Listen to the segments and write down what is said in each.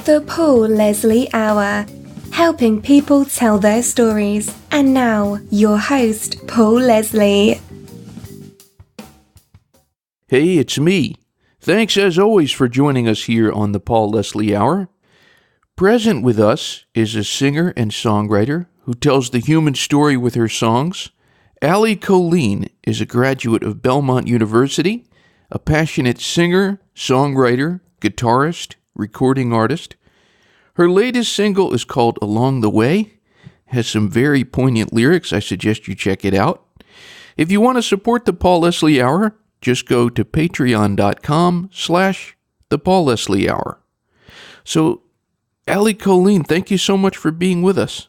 The Paul Leslie Hour, helping people tell their stories. And now, your host, Paul Leslie. Hey, it's me. Thanks as always for joining us here on the Paul Leslie Hour. Present with us is a singer and songwriter who tells the human story with her songs. Allie Colleen is a graduate of Belmont University, a passionate singer, songwriter, guitarist, recording artist. Her latest single is called Along the Way, has some very poignant lyrics. I suggest you check it out. If you want to support the Paul Leslie Hour, just go to patreon.com/The Paul Leslie Hour. So, Allie Colleen, thank you so much for being with us.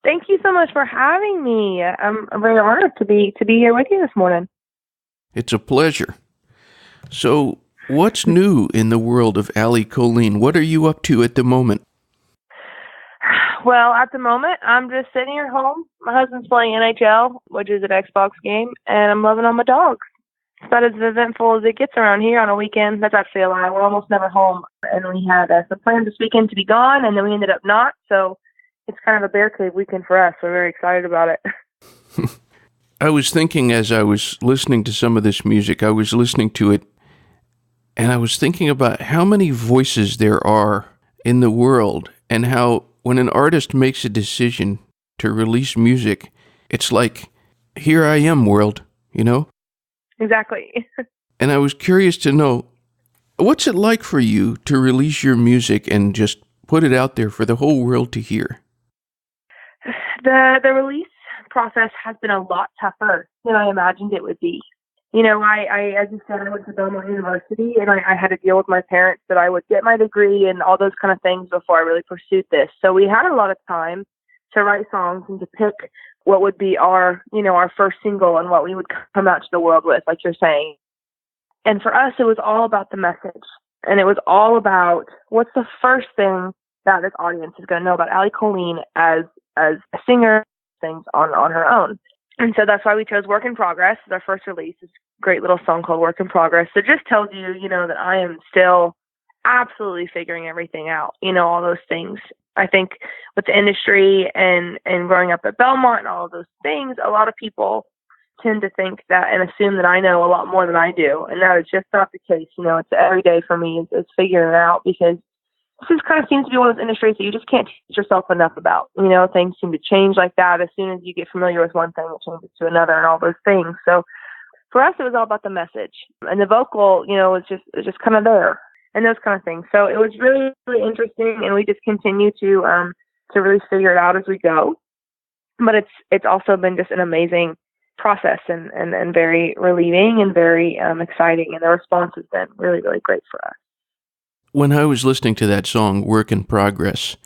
Thank you so much for having me. I'm very honored to be here with you this morning. It's a pleasure. So, what's new in the world of Allie Colleen? What are you up to at the moment? Well, at the moment, I'm just sitting here at home. My husband's playing NHL, which is an Xbox game, and I'm loving on my dogs. It's about as eventful as it gets around here on a weekend. That's actually a lie. We're almost never home. And we had some plans this weekend to be gone, and then we ended up not. So it's kind of a bear cave weekend for us. We're very excited about it. I was thinking as I was listening to some of this music, I was listening to it, and I was thinking about how many voices there are in the world, and how when an artist makes a decision to release music, it's like, here I am, world, you know? Exactly. And I was curious to know, what's it like for you to release your music and just put it out there for the whole world to hear? The release process has been a lot tougher than I imagined it would be. You know, I as you said, I went to Belmont University, and I had to deal with my parents that I would get my degree and all those kind of things before I really pursued this. So we had a lot of time to write songs and to pick what would be our first single and what we would come out to the world with, like you're saying. And for us, it was all about the message. And it was all about what's the first thing that this audience is going to know about Allie Colleen as a singer sings on her own. And so that's why we chose Work in Progress as our first release. This great little song called Work in Progress. So it just tells you, that I am still absolutely figuring everything out, all those things. I think with the industry and growing up at Belmont and all of those things, a lot of people tend to think that and assume that I know a lot more than I do. And that is just not the case. It's every day for me is figuring it out, because this just kind of seems to be one of those industries that you just can't teach yourself enough about. Things seem to change like that. As soon as you get familiar with one thing, it changes to another and all those things. So for us, it was all about the message. And the vocal, was just kind of there and those kind of things. So it was really, really interesting. And we just continue to really figure it out as we go. But it's also been just an amazing process and very relieving and very exciting. And the response has been really, really great for us. When I was listening to that song, Work in Progress,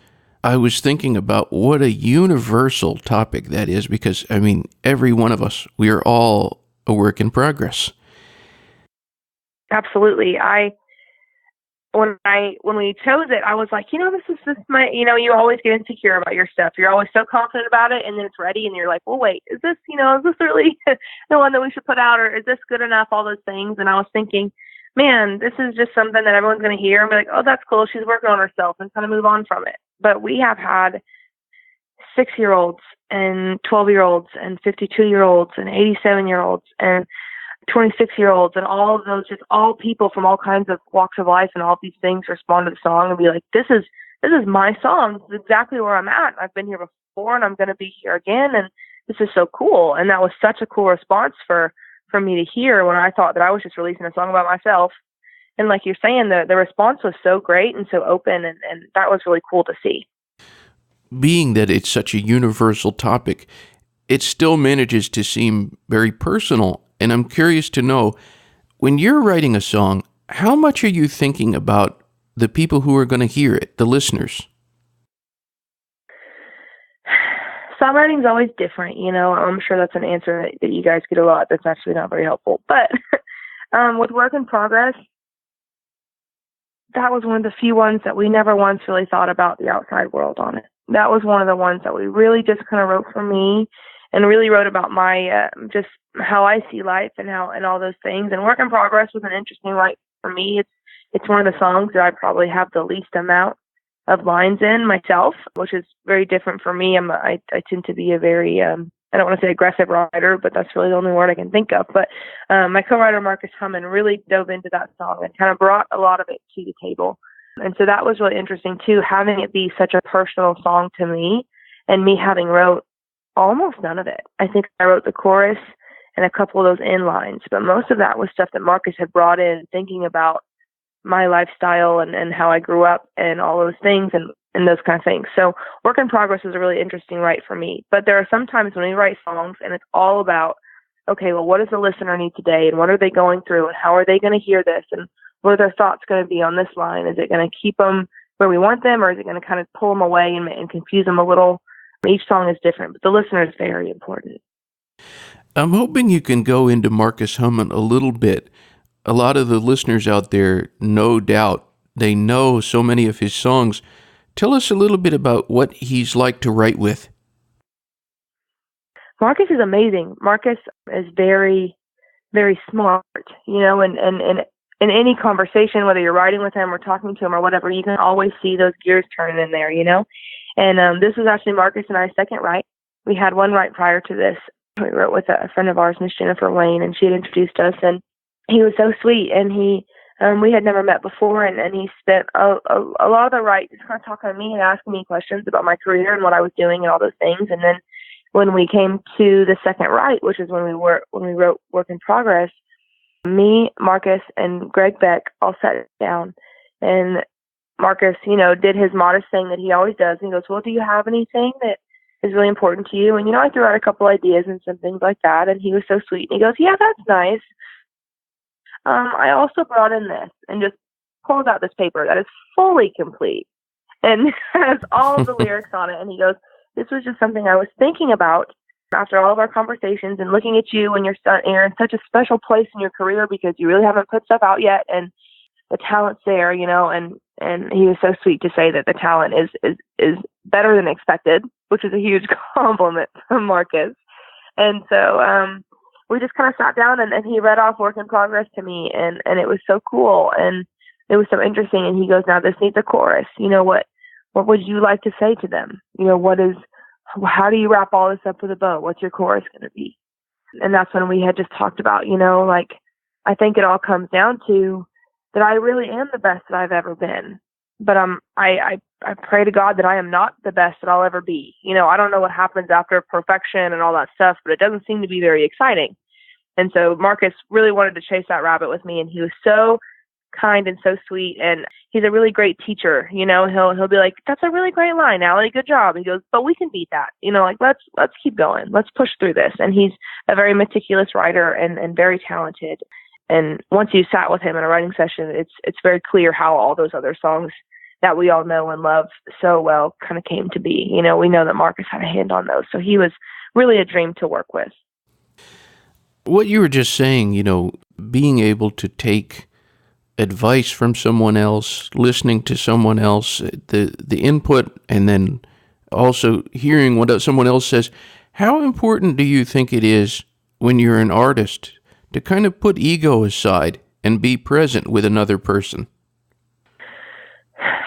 I was thinking about what a universal topic that is, because, every one of us, we are all a work in progress. Absolutely. When we chose it, I was like, this is my, you always get insecure about your stuff. You're always so confident about it, and then it's ready, and you're like, well, wait, is this really the one that we should put out, or is this good enough? All those things. And I was thinking, man, this is just something that everyone's going to hear and be like, oh, that's cool. She's working on herself, and kind of move on from it. But we have had 6-year-olds and 12-year-olds and 52-year-olds and 87-year-olds and 26-year-olds and all of those, just all people from all kinds of walks of life and all these things respond to the song and be like, this is my song. This is exactly where I'm at. I've been here before, and I'm going to be here again. And this is so cool. And that was such a cool response for me to hear when I thought that I was just releasing a song about myself. And like you're saying, the response was so great and so open, and that was really cool to see. Being that it's such a universal topic, it still manages to seem very personal. And I'm curious to know, when you're writing a song, how much are you thinking about the people who are going to hear it, the listeners? Songwriting is always different, I'm sure that's an answer that you guys get a lot. That's actually not very helpful. But with Work in Progress, that was one of the few ones that we never once really thought about the outside world on it. That was one of the ones that we really just kind of wrote for me, and really wrote about my just how I see life and all those things. And Work in Progress was an interesting write for me. It's one of the songs that I probably have the least amount of lines in myself, which is very different for me. I tend to be a very, I don't want to say aggressive writer, but that's really the only word I can think of. But my co-writer, Marcus Holman, really dove into that song and kind of brought a lot of it to the table. And so that was really interesting too, having it be such a personal song to me and me having wrote almost none of it. I think I wrote the chorus and a couple of those end lines, but most of that was stuff that Marcus had brought in, thinking about my lifestyle and how I grew up and all those things and those kind of things. So Work in Progress is a really interesting write for me. But there are some times when we write songs and it's all about, okay, well, what does the listener need today and what are they going through and how are they going to hear this and what are their thoughts going to be on this line? Is it going to keep them where we want them, or is it going to kind of pull them away and confuse them a little? Each song is different, but the listener is very important. I'm hoping you can go into Marcus Holman a little bit. A lot of the listeners out there, no doubt, they know so many of his songs. Tell us a little bit about what he's like to write with. Marcus is amazing. Marcus is very, very smart, and in any conversation, whether you're writing with him or talking to him or whatever, you can always see those gears turning in there, And this was actually Marcus and I's second write. We had one write prior to this. We wrote with a friend of ours, Miss Jennifer Wayne, and she had introduced us, and he was so sweet, and we had never met before, and he spent a lot of the write just kind of talking to me and asking me questions about my career and what I was doing and all those things. And then when we came to the second write, which is when we wrote Work in Progress, me, Marcus, and Greg Beck all sat down, and Marcus, did his modest thing that he always does. And he goes, well, do you have anything that is really important to you? And, I threw out a couple ideas and some things like that. And he was so sweet. And he goes, yeah, that's nice. I also brought in this, and just pulls out this paper that is fully complete and has all of the lyrics on it. And he goes, this was just something I was thinking about after all of our conversations and looking at you and you're in such a special place in your career because you really haven't put stuff out yet. And the talent's there, and he was so sweet to say that the talent is better than expected, which is a huge compliment from Marcus. And so, we just kind of sat down and he read off Work in Progress to me, and it was so cool and it was so interesting. And he goes, now this needs a chorus. What would you like to say to them? How do you wrap all this up with a bow? What's your chorus going to be? And that's when we had just talked about, I think it all comes down to that I really am the best that I've ever been. But I pray to God that I am not the best that I'll ever be. I don't know what happens after perfection and all that stuff, but it doesn't seem to be very exciting. And so Marcus really wanted to chase that rabbit with me, and he was so kind and so sweet, and he's a really great teacher. He'll be like, that's a really great line, Allie, good job. He goes, but we can beat that. Let's keep going. Let's push through this. And he's a very meticulous writer and very talented. And once you sat with him in a writing session, it's very clear how all those other songs that we all know and love so well kind of came to be. We know that Marcus had a hand on those. So he was really a dream to work with. What you were just saying, being able to take advice from someone else, listening to someone else, the input, and then also hearing what someone else says. How important do you think it is when you're an artist to kind of put ego aside and be present with another person?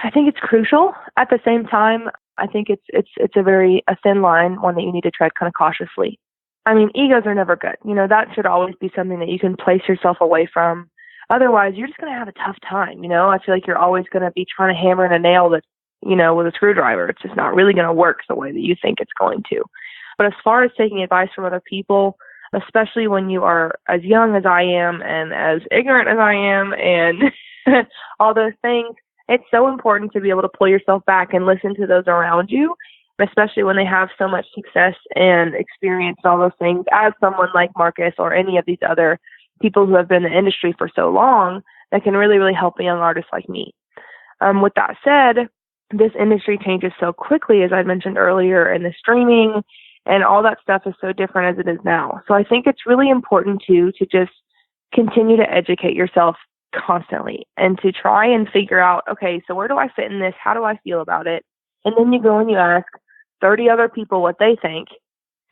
I think it's crucial. At the same time, I think it's a thin line, one that you need to tread kind of cautiously. I mean, egos are never good. That should always be something that you can place yourself away from. Otherwise, you're just going to have a tough time. I feel like you're always going to be trying to hammer in a nail that, with a screwdriver. It's just not really going to work the way that you think it's going to. But as far as taking advice from other people, especially when you are as young as I am and as ignorant as I am and all those things, it's so important to be able to pull yourself back and listen to those around you, especially when they have so much success and experience and all those things, as someone like Marcus or any of these other people who have been in the industry for so long that can really, really help a young artist like me. With that said, this industry changes so quickly, as I mentioned earlier, and the streaming and all that stuff is so different as it is now. So I think it's really important to just continue to educate yourself constantly and to try and figure out, okay, so where do I fit in this? How do I feel about it? And then you go and you ask 30 other people what they think.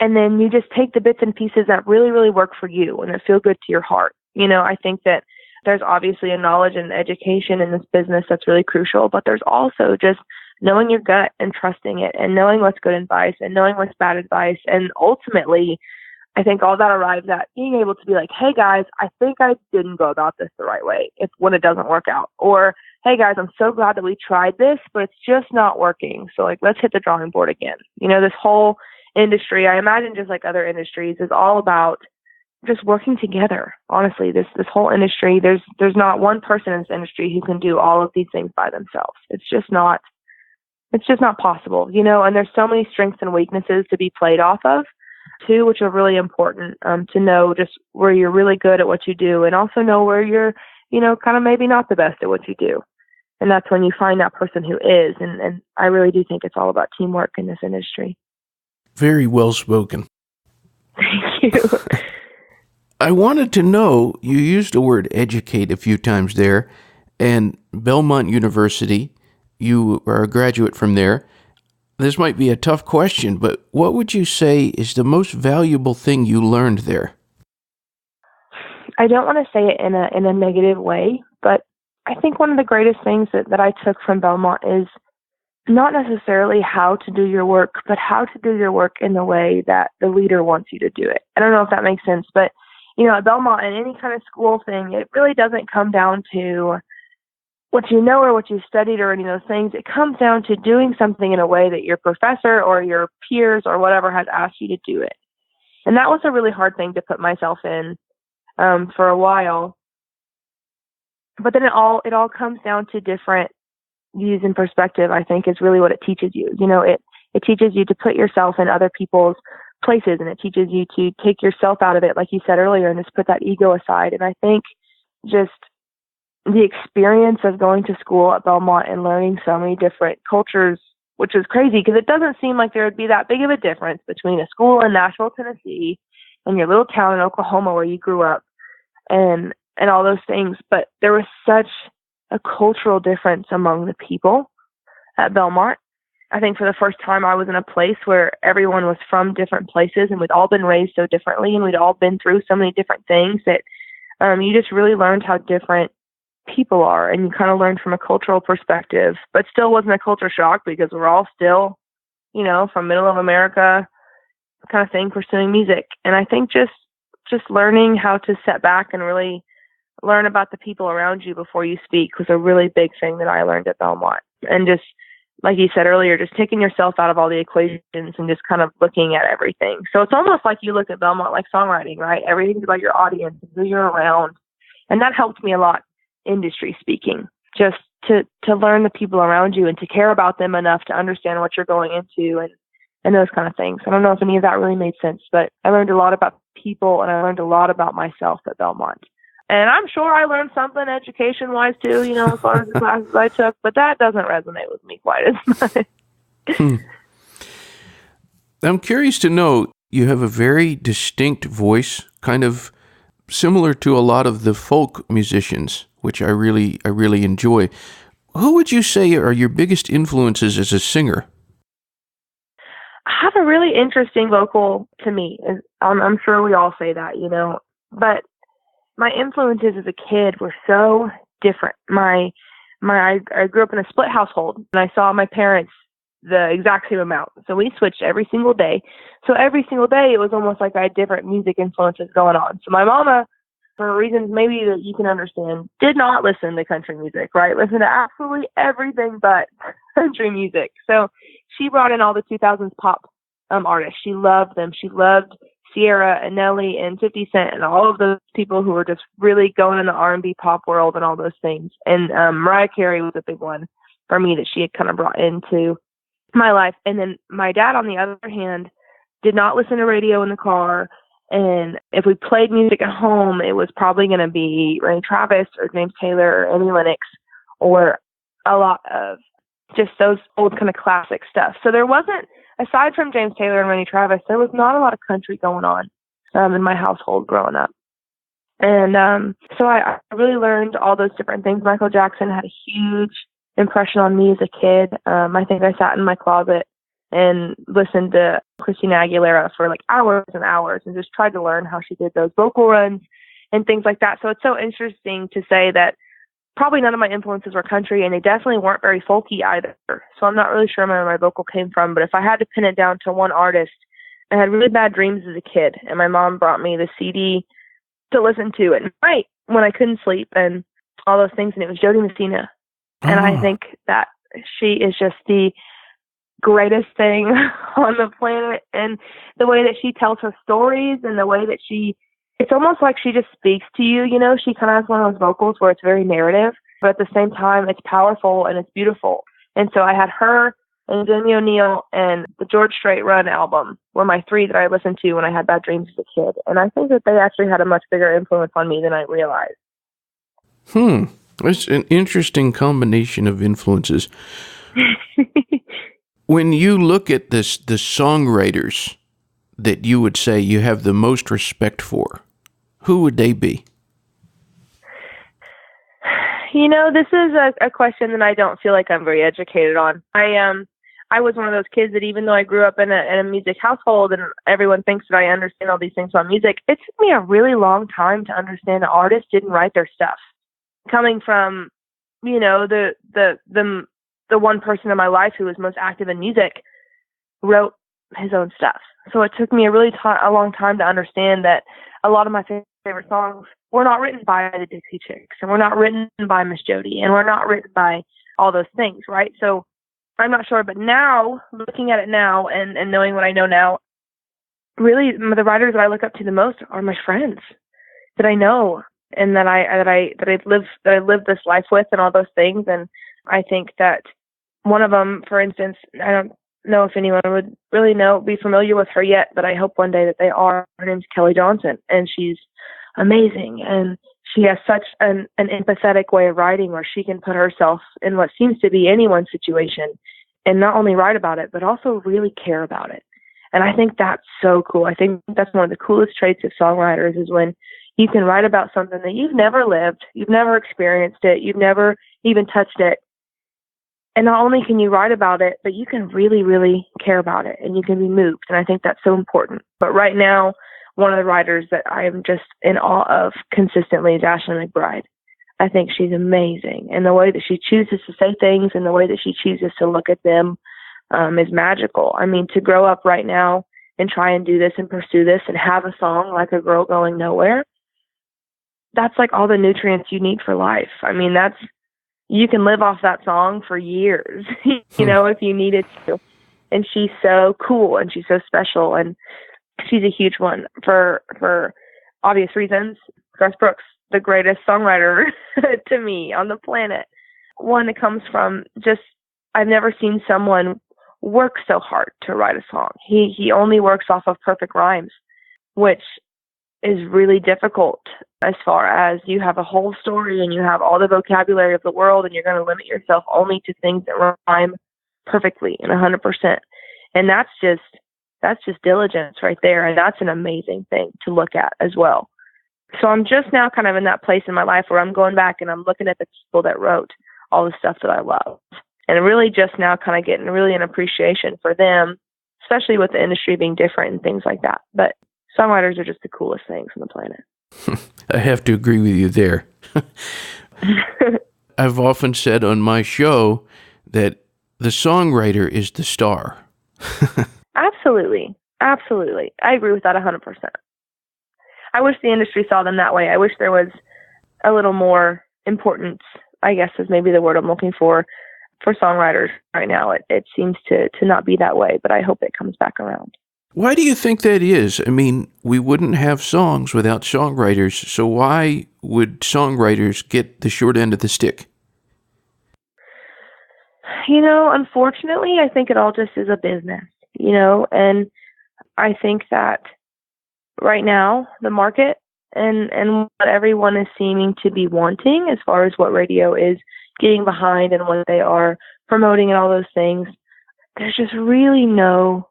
And then you just take the bits and pieces that really, really work for you and that feel good to your heart. I think that there's obviously a knowledge and education in this business that's really crucial, but there's also just knowing your gut and trusting it and knowing what's good advice and knowing what's bad advice. And ultimately, I think all that arrives at being able to be like, hey guys, I think I didn't go about this the right way when it doesn't work out. Or, hey guys, I'm so glad that we tried this, but it's just not working. So like, let's hit the drawing board again. This whole industry, I imagine just like other industries, is all about just working together. Honestly, this whole industry, there's not one person in this industry who can do all of these things by themselves. It's just not possible, and there's so many strengths and weaknesses to be played off of too, which are really important to know just where you're really good at what you do and also know where you're, kind of maybe not the best at what you do. And that's when you find that person who is. And I really do think it's all about teamwork in this industry. Very well spoken. Thank you. I wanted to know, you used the word educate a few times there, and Belmont University, you are a graduate from there. This might be a tough question, but what would you say is the most valuable thing you learned there? I don't want to say it in a negative way, but I think one of the greatest things that I took from Belmont is not necessarily how to do your work, but how to do your work in the way that the leader wants you to do it. I don't know if that makes sense, but at Belmont and any kind of school thing, it really doesn't come down to what you know or what you studied or any of those things. It comes down to doing something in a way that your professor or your peers or whatever has asked you to do it. And that was a really hard thing to put myself in for a while. But then it all comes down to different views and perspective, I think, is really what it teaches you. It teaches you to put yourself in other people's places, and it teaches you to take yourself out of it, like you said earlier, and just put that ego aside. And I think just the experience of going to school at Belmont and learning so many different cultures, which is crazy because it doesn't seem like there would be that big of a difference between a school in Nashville, Tennessee, and your little town in Oklahoma where you grew up, and all those things. But there was such a cultural difference among the people at Belmont. I think for the first time I was in a place where everyone was from different places and we'd all been raised so differently and we'd all been through so many different things that you just really learned how different people are, and you kind of learned from a cultural perspective, but still wasn't a culture shock because we're all still, from middle of America kind of thing, pursuing music. And I think just learning how to step back and really learn about the people around you before you speak was a really big thing that I learned at Belmont. And just, like you said earlier, just taking yourself out of all the equations and just kind of looking at everything. So it's almost like you look at Belmont like songwriting, right? Everything's about your audience and who you're around. And that helped me a lot, industry speaking, just to learn the people around you and to care about them enough to understand what you're going into and those kind of things. I don't know if any of that really made sense, but I learned a lot about people and I learned a lot about myself at Belmont. And I'm sure I learned something education-wise too, as far as the classes I took, but that doesn't resonate with me quite as much. I'm curious to know, you have a very distinct voice, kind of similar to a lot of the folk musicians, which I really enjoy. Who would you say are your biggest influences as a singer? I have a really interesting vocal to me. I'm sure we all say that, but my influences as a kid were so different. I grew up in a split household, and I saw my parents the exact same amount. So we switched every single day. So every single day, it was almost like I had different music influences going on. So my mama, for reasons maybe that you can understand, did not listen to country music, right? Listen to absolutely everything but country music. So she brought in all the 2000s pop artists. She loved them. She loved Sierra and Nelly and 50 Cent and all of those people who were just really going in the R&B pop world and all those things. And Mariah Carey was a big one for me that she had kind of brought into my life. And then my dad, on the other hand, did not listen to radio in the car. And if we played music at home, it was probably going to be Randy Travis or James Taylor or Annie Lennox or a lot of just those old kind of classic stuff. So there wasn't, aside from James Taylor and Randy Travis, there was not a lot of country going on in my household growing up. And so I really learned all those different things. Michael Jackson had a huge impression on me as a kid. I think I sat in my closet and listened to Christina Aguilera for like hours and hours and just tried to learn how she did those vocal runs and things like that. So it's so interesting to say that probably none of my influences were country, and they definitely weren't very folky either. So I'm not really sure where my vocal came from, but if I had to pin it down to one artist, I had really bad dreams as a kid, and my mom brought me the CD to listen to at night when I couldn't sleep and all those things, and it was Jody Messina. And I think that she is just the greatest thing on the planet, and the way that she tells her stories and the way that it's almost like she just speaks to you, you know. She kind of has one of those vocals where it's very narrative, but at the same time it's powerful and it's beautiful. And so I had her and Jamie O'Neill and the George Strait Run album were my three that I listened to when I had bad dreams as a kid. And I think that they actually had a much bigger influence on me than I realized. It's an interesting combination of influences. When you look at the songwriters that you would say you have the most respect for, who would they be? You know, this is a question that I don't feel like I'm very educated on. I was one of those kids that even though I grew up in a music household and everyone thinks that I understand all these things about music, it took me a really long time to understand that artists didn't write their stuff. Coming from, you know, the one person in my life who was most active in music wrote his own stuff. So it took me a long time to understand that a lot of my favorite songs were not written by the Dixie Chicks, and were not written by Miss Jody, and were not written by all those things, right? So I'm not sure, but now, looking at it now and knowing what I know now, really the writers that I look up to the most are my friends that I know and that I've lived this life with and all those things. And I think that one of them, for instance, I don't know if anyone would really be familiar with her yet, but I hope one day that they are. Her name's Kelly Johnson, and she's amazing. And she has such an empathetic way of writing where she can put herself in what seems to be anyone's situation and not only write about it, but also really care about it. And I think that's so cool. I think that's one of the coolest traits of songwriters is when you can write about something that you've never lived, you've never experienced it, you've never even touched it. And not only can you write about it, but you can really, really care about it and you can be moved. And I think that's so important. But right now, one of the writers that I am just in awe of consistently is Ashley McBride. I think she's amazing. And the way that she chooses to say things and the way that she chooses to look at them is magical. I mean, to grow up right now and try and do this and pursue this and have a song like A Girl Going Nowhere, that's like all the nutrients you need for life. I mean, you can live off that song for years, you know, if you needed to. And she's so cool and she's so special. And she's a huge one for obvious reasons. Garth Brooks, the greatest songwriter to me on the planet. One that comes from just, I've never seen someone work so hard to write a song. He only works off of perfect rhymes, which is really difficult as far as you have a whole story and you have all the vocabulary of the world and you're going to limit yourself only to things that rhyme perfectly and 100%. And that's just diligence right there. And that's an amazing thing to look at as well. So I'm just now kind of in that place in my life where I'm going back and I'm looking at the people that wrote all the stuff that I love. And really just now kind of getting really an appreciation for them, especially with the industry being different and things like that. But songwriters are just the coolest things on the planet. I have to agree with you there. I've often said on my show that the songwriter is the star. Absolutely. Absolutely. I agree with that 100%. I wish the industry saw them that way. I wish there was a little more importance, I guess is maybe the word I'm looking for songwriters right now. It seems to not be that way, but I hope it comes back around. Why do you think that is? I mean, we wouldn't have songs without songwriters, so why would songwriters get the short end of the stick? You know, unfortunately, I think it all just is a business, you know, and I think that right now, the market and what everyone is seeming to be wanting as far as what radio is getting behind and what they are promoting and all those things, there's just really no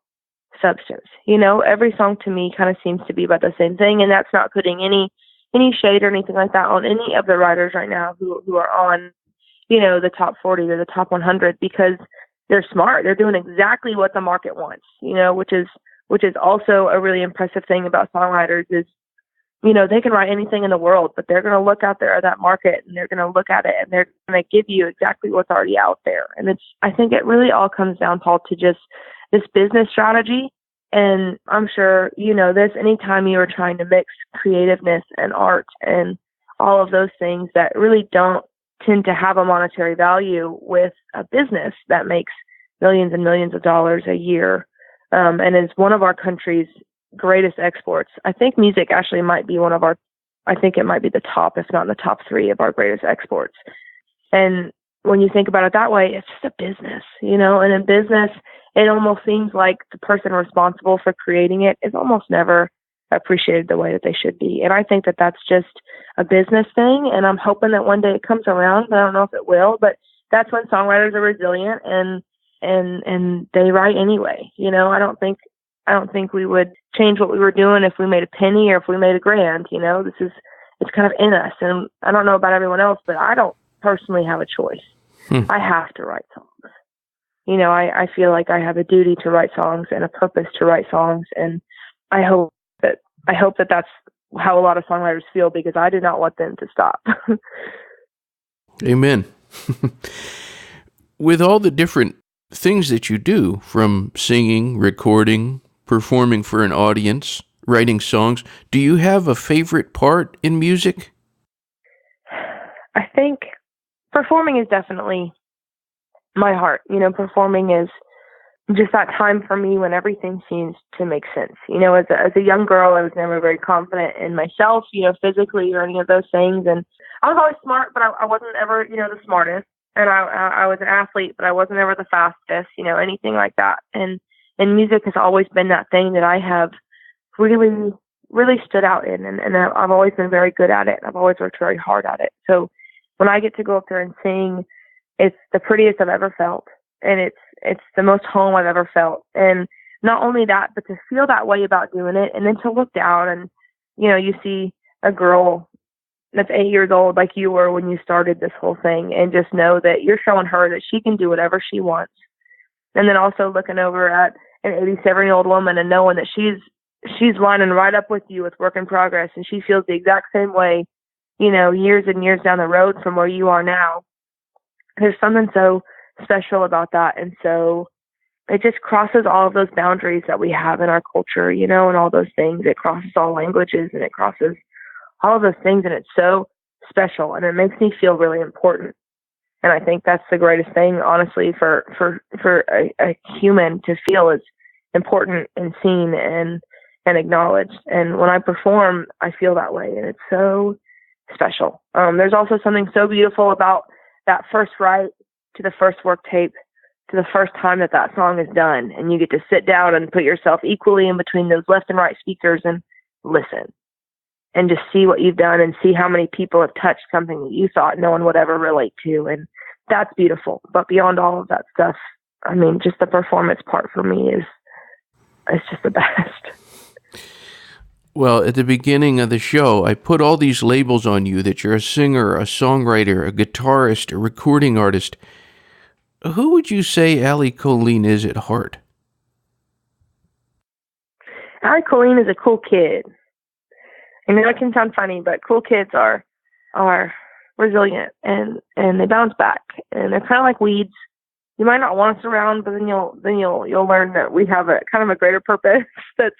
substance. You know, every song to me kind of seems to be about the same thing, and that's not putting any shade or anything like that on any of the writers right now who are on, you know, the top 40 or the top 100, because they're smart. They're doing exactly what the market wants, you know, which is also a really impressive thing about songwriters is they can write anything in the world, but they're going to look out there at that market and they're going to look at it and they're going to give you exactly what's already out there. And I think it really all comes down, Paul, to just this business strategy. And I'm sure you know this, anytime you are trying to mix creativeness and art and all of those things that really don't tend to have a monetary value with a business that makes millions and millions of dollars a year, and is one of our country's greatest exports. I think music actually might be I think it might be the top, if not in the top 3 of our greatest exports. And when you think about it that way, it's just a business, and in business, it almost seems like the person responsible for creating it is almost never appreciated the way that they should be. And I think that that's just a business thing. And I'm hoping that one day it comes around, but I don't know if it will. But that's when songwriters are resilient and they write anyway. I don't think we would change what we were doing if we made a penny or if we made $1,000. It's kind of in us. And I don't know about everyone else, but I don't personally have a choice. I have to write songs. I feel like I have a duty to write songs and a purpose to write songs. And I hope that that's how a lot of songwriters feel, because I do not want them to stop. Amen. With all the different things that you do, from singing, recording, performing for an audience, writing songs, do you have a favorite part in music? I think performing is definitely my heart. Performing is just that time for me when everything seems to make sense. As a young girl, I was never very confident in myself, physically or any of those things. And I was always smart, but I wasn't ever, the smartest. And I was an athlete, but I wasn't ever the fastest, anything like that. And music has always been that thing that I have really, really stood out in. And I've always been very good at it. And I've always worked very hard at it. So when I get to go up there and sing, it's the prettiest I've ever felt. And it's the most home I've ever felt. And not only that, but to feel that way about doing it, and then to look down and, you see a girl that's 8 years old like you were when you started this whole thing, and just know that you're showing her that she can do whatever she wants. And then also looking over at an 87-year-old woman and knowing that she's lining right up with you with work in progress, and she feels the exact same way, years and years down the road from where you are now. There's something so special about that. And so it just crosses all of those boundaries that we have in our culture, and all those things. It crosses all languages and it crosses all of those things. And it's so special, and it makes me feel really important. And I think that's the greatest thing, honestly, for a human to feel is important and seen and acknowledged. And when I perform, I feel that way, and it's so special. There's also something so beautiful about that first write to the first work tape to the first time that song is done, and you get to sit down and put yourself equally in between those left and right speakers and listen and just see what you've done and see how many people have touched something that you thought no one would ever relate to. And that's beautiful. But beyond all of that stuff, just the performance part for me is just the best. Well, at the beginning of the show, I put all these labels on you that you're a singer, a songwriter, a guitarist, a recording artist. Who would you say Allie Colleen is at heart? Allie Colleen is a cool kid. It can sound funny, but cool kids are resilient and they bounce back, and they're kind of like weeds. You might not want us around, but then you'll learn that we have a kind of a greater purpose that's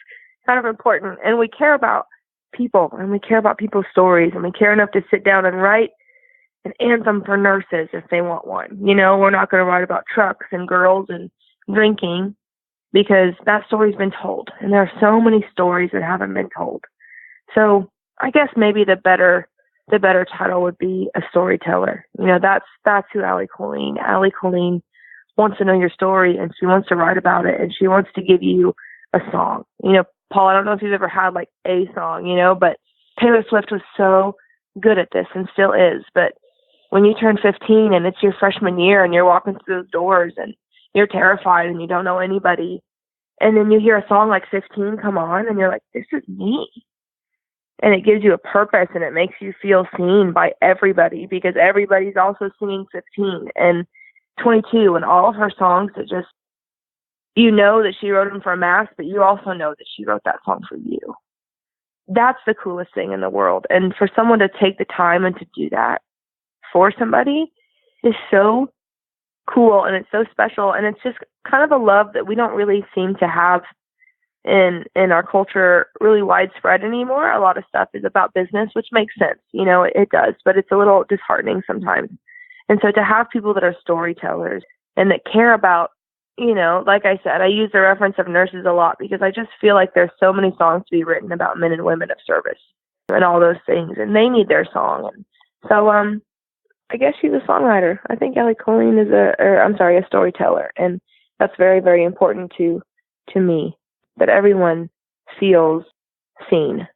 kind of important, and we care about people, and we care about people's stories, and we care enough to sit down and write an anthem for nurses if they want one. We're not going to write about trucks and girls and drinking, because that story's been told, and there are so many stories that haven't been told. So I guess maybe the better title would be a storyteller. That's who Allie Colleen. Allie Colleen wants to know your story, and she wants to write about it, and she wants to give you a song. Paul, I don't know if you've ever had like a song, but Taylor Swift was so good at this and still is. But when you turn 15 and it's your freshman year and you're walking through those doors and you're terrified and you don't know anybody, and then you hear a song like 15 come on and you're like, this is me. And it gives you a purpose, and it makes you feel seen by everybody, because everybody's also singing 15 and 22, and all of her songs that just, that she wrote them for a mass, but you also know that she wrote that song for you. that's the coolest thing in the world. And for someone to take the time and to do that for somebody is so cool, and it's so special, and it's just kind of a love that we don't really seem to have in our culture really widespread anymore. A lot of stuff is about business, which makes sense, it does, but it's a little disheartening sometimes. And so to have people that are storytellers and that care about, like I said, I use the reference of nurses a lot because I just feel like there's so many songs to be written about men and women of service and all those things, and they need their song. And so I guess she's a songwriter. I think Allie Colleen is a storyteller, and that's very, very important to me, that everyone feels seen.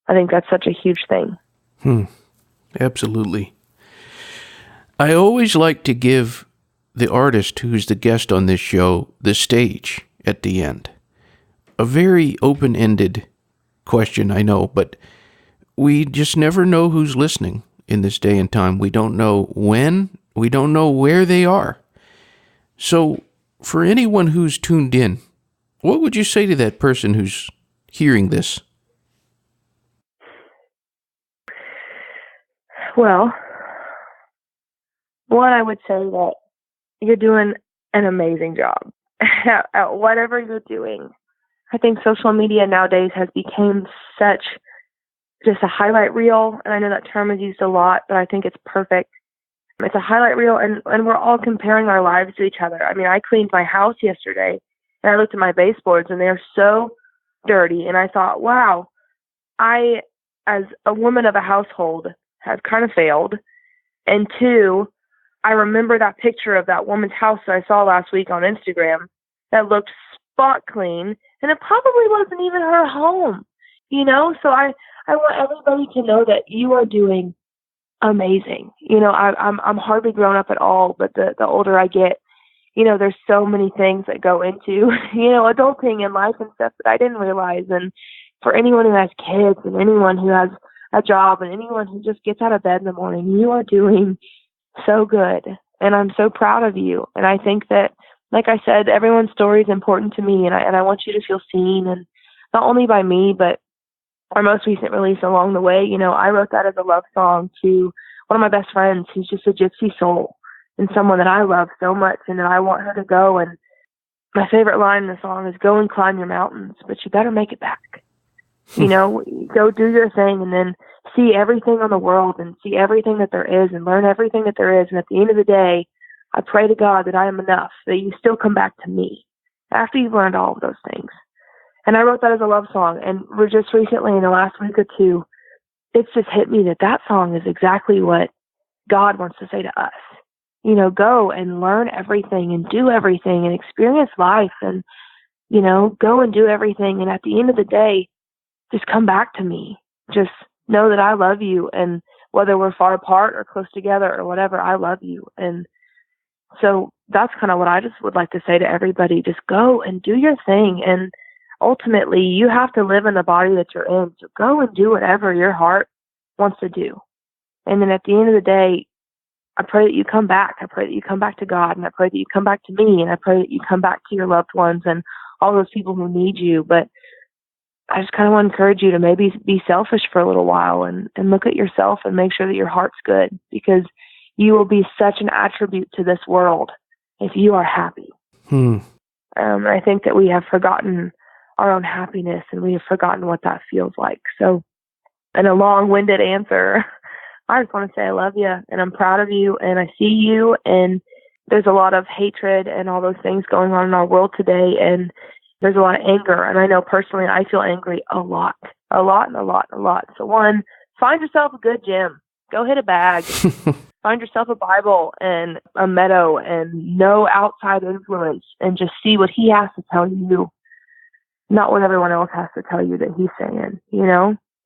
I think that's such a huge thing. Absolutely. I always like to give the artist who's the guest on this show the stage at the end. A very open-ended question, I know, but we just never know who's listening in this day and time. We don't know when, we don't know where they are. So for anyone who's tuned in, what would you say to that person who's hearing this? Well, one, I would say that you're doing an amazing job at whatever you're doing. I think social media nowadays has become such just a highlight reel, and I know that term is used a lot, but I think it's perfect. It's a highlight reel, and we're all comparing our lives to each other. I mean, I cleaned my house yesterday, and I looked at my baseboards, and they're so dirty, and I thought, wow, I, as a woman of a household, have kind of failed. And two, I remember that picture of that woman's house that I saw last week on Instagram that looked spot clean, and it probably wasn't even her home, So I want everybody to know that you are doing amazing. I'm hardly grown up at all, but the older I get, there's so many things that go into, adulting and life and stuff that I didn't realize. And for anyone who has kids and anyone who has a job and anyone who just gets out of bed in the morning, you are doing so good. And I'm so proud of you. And I think that, like I said, everyone's story is important to me, and I want you to feel seen, and not only by me, but our most recent release along the way, I wrote that as a love song to one of my best friends who's just a gypsy soul and someone that I love so much and that I want her to go. And my favorite line in the song is, "Go and climb your mountains, but you better make it back." Go do your thing, and then see everything on the world and see everything that there is and learn everything that there is. And at the end of the day, I pray to God that I am enough, that you still come back to me after you've learned all of those things. And I wrote that as a love song. And we're just recently, in the last week or two, it's just hit me that song is exactly what God wants to say to us. Go and learn everything and do everything and experience life and, go and do everything. And at the end of the day, just come back to me. Just know that I love you. And whether we're far apart or close together or whatever, I love you. And so that's kind of what I just would like to say to everybody. Just go and do your thing. And ultimately, you have to live in the body that you're in. So go and do whatever your heart wants to do. And then at the end of the day, I pray that you come back. I pray that you come back to God, and I pray that you come back to me, and I pray that you come back to your loved ones and all those people who need you. But I just kind of want to encourage you to maybe be selfish for a little while and look at yourself and make sure that your heart's good, because you will be such an attribute to this world if you are happy. I think that we have forgotten our own happiness, and we have forgotten what that feels like. So, in a long-winded answer, I just want to say I love you, and I'm proud of you, and I see you, and there's a lot of hatred and all those things going on in our world today, and there's a lot of anger, and I know personally I feel angry a lot. So one, find yourself a good gym. Go hit a bag. Find yourself a Bible and a meadow and no outside influence, and just see what he has to tell you, not what everyone else has to tell you that he's saying,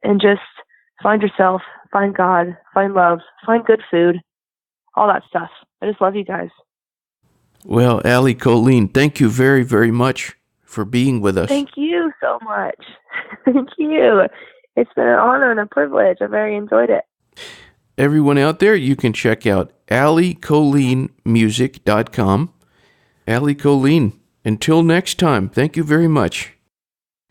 and just find yourself, find God, find love, find good food, all that stuff. I just love you guys. Well, Allie Colleen, thank you very, very much for being with us. Thank you so much. Thank you. It's been an honor and a privilege. I very enjoyed it. Everyone out there, you can check out alliecolleenmusic.com. Allie Colleen, until next time, thank you very much.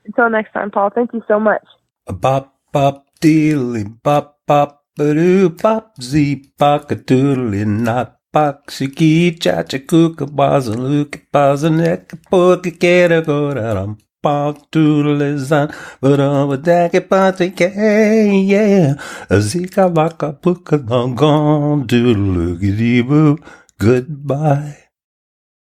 Until next time, Paul, thank you so much. A bop bop deedly bop bop ba doo bop zee bop a doodly not bop shiki cha cha kuka baz and luke baz and neck poke get a go dum bop doodly zan but on with that party yeah a zika baka puka long gone doodle boo goodbye.